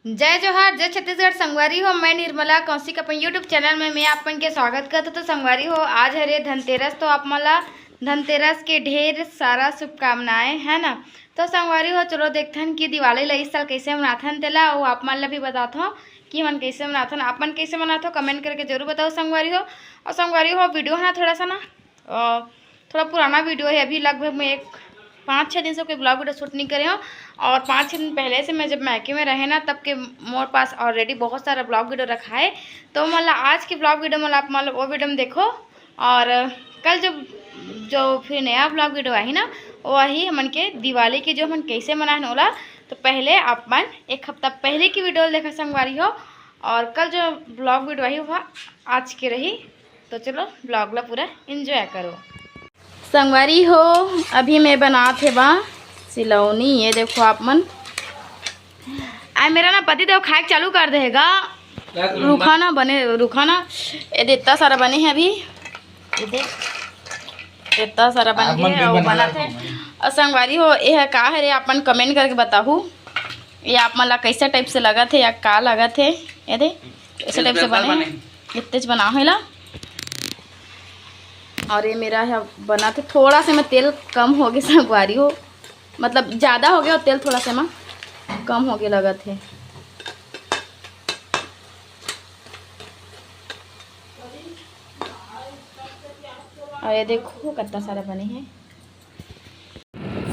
जय जोहार, जय छत्तीसगढ़। संगवारी हो, मैं निर्मला कौशिक अपन यूट्यूब चैनल में मैं अपन के स्वागत करता। तो संगवारी हो, आज हरे धनतेरस, तो आप मला धनतेरस के ढेर सारा शुभकामनाएं है ना। तो संगवारी हो, चलो देखते हैं कि दिवाली ला इस साल कैसे मनाथन तेला, और आप मन ला भी बताता हूँ कि मन कैसे मनाथन, अपन कैसे मनाते हो कमेंट करके जरूर बताओ संगवारी हो। और संगवारी हो, वीडियो है ना थोड़ा सा ना थोड़ा पुराना वीडियो है, अभी लगभग मैं एक 5-6 दिन से कोई ब्लॉग वीडियो शूट नहीं करे हो। और 5-6 दिन पहले से मैं जब मैके में रहे ना, तब के मोर पास ऑलरेडी बहुत सारा ब्लॉग वीडियो रखा है। तो मतलब आज की ब्लॉग वीडियो मतलब आप मतलब वो वीडियो में देखो। और कल जो फिर नया ब्लॉग वीडियो आई ना, वही हमन के दिवाली की जो हम कैसे मनाए होला। तो पहले आप मन एक हफ्ता पहले की वीडियो देखा संगवारी हो, और कल जो ब्लॉग वीडियो आई वह आज की रही। तो चलो ब्लॉग ला पूरा एंजॉय करो संगवारी हो। अभी मैं बनाते बा सिलौनी, ये देखो आप मन। आज मेरा ना पति देव खाए चालू कर देगा, रूखा ना बने, रूखा ना। ये इतना सारा बने हैं अभी, ये देख इतना सारा बने हैं और बनाते हैं। और संगवारी हो, ये का है रे, आप मन कमेंट करके बताहू ये आप मन ला कैसा टाइप से लगा थे या का लगा थे। ये दे ऐसे टाइप से बने, इतने बना है। और ये मेरा है बना थे, थोड़ा सा में तेल कम हो गया संगवारी हो, मतलब ज़्यादा हो गया और तेल थोड़ा सा में कम हो गया लगा थे। और ये देखो कितना सारा बने हैं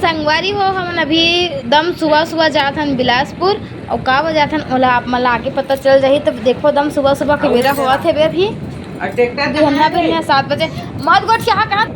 संगवारी हो। हम अभी दम सुबह सुबह जात हन बिलासपुर, और का बजा था ओला आप मला आगे पता चल जाही। तो देखो दम सुबह सुबह के बेरा हुआ थे बे भी 7 बजे मत गोट क्या कहाँ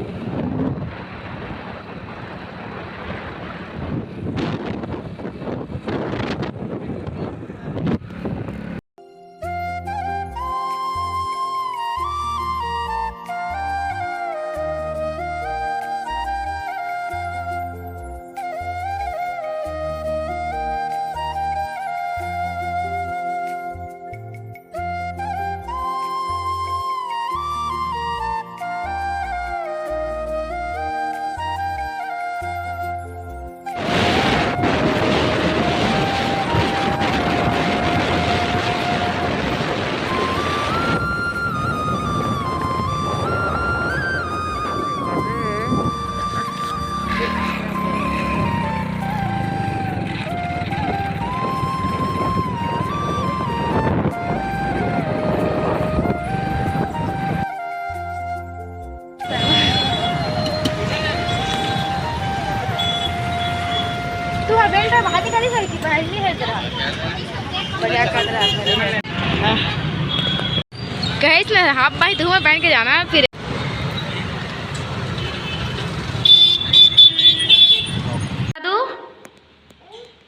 बेल्ट बाहर निकाली सही थी, पहननी है जरा बढ़िया कर रहा है। कहीं ना हाफ बाई धुआं पहन के जाना फिर।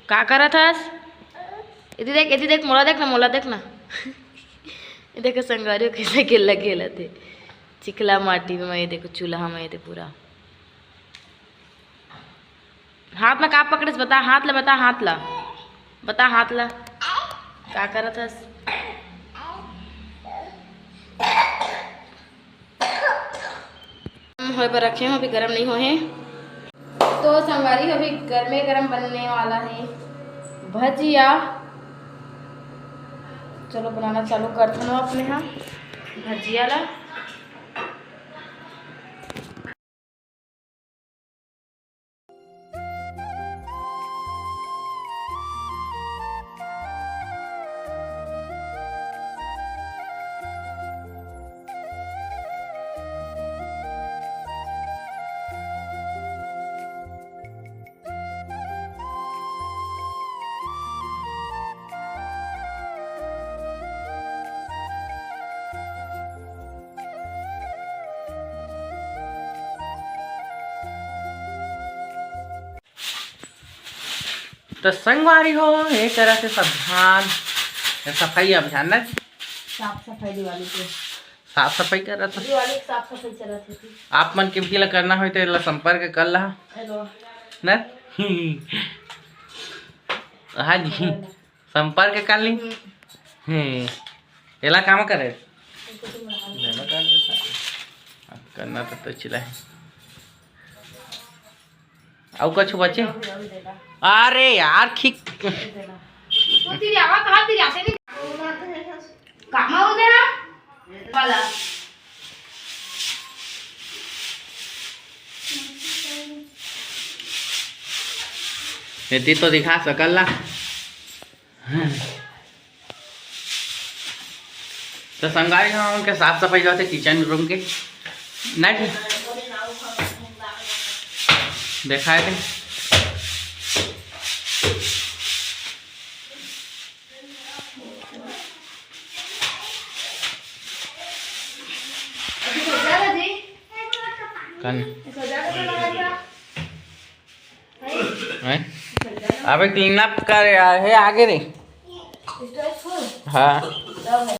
क्या कर रहा था? इधर देख मोला देख ना, मोला देख ना। ये देखो संगवारी कैसे खेल खेला थे चिकला माटी में। ये देखो चूल्हा में, ये देखो पूरा हाथ में का पकड़े बता, हाथ ला बता, हाथ ला बता, हाथ ला क्या कर रहा था? हो पर रखे हो, अभी गरम नहीं हुए हैं। तो संगवारी अभी गर्मे गरम बनने वाला है भजिया। चलो बनाना चालू करते हो अपने यहाँ भजिया ला। तो संगवारी हो, एक तरह से सावधान सफाई अभियान ना, साफ सफाई दिवाली के साफ सफाई कर रहा था। दिवाली की साफ सफाई चल रही थी। आप मन के भी करना हो तो संपर्क कर ला ना। हाँ जी, संपर्क कर ली। एला काम करे करना तो चिल्ला है। और कुछ बचे? अरे यार ठीक तू तेरी आवाज कहाँ तेरी आते नहीं काम हो गया वाला ती तो दिखा सकल ला तो संगाई हम उनके साफ सफाई जो थे किचन रूम के नहीं दिखाए थे कल अबे क्लीन अप कर है आगे रे हाँ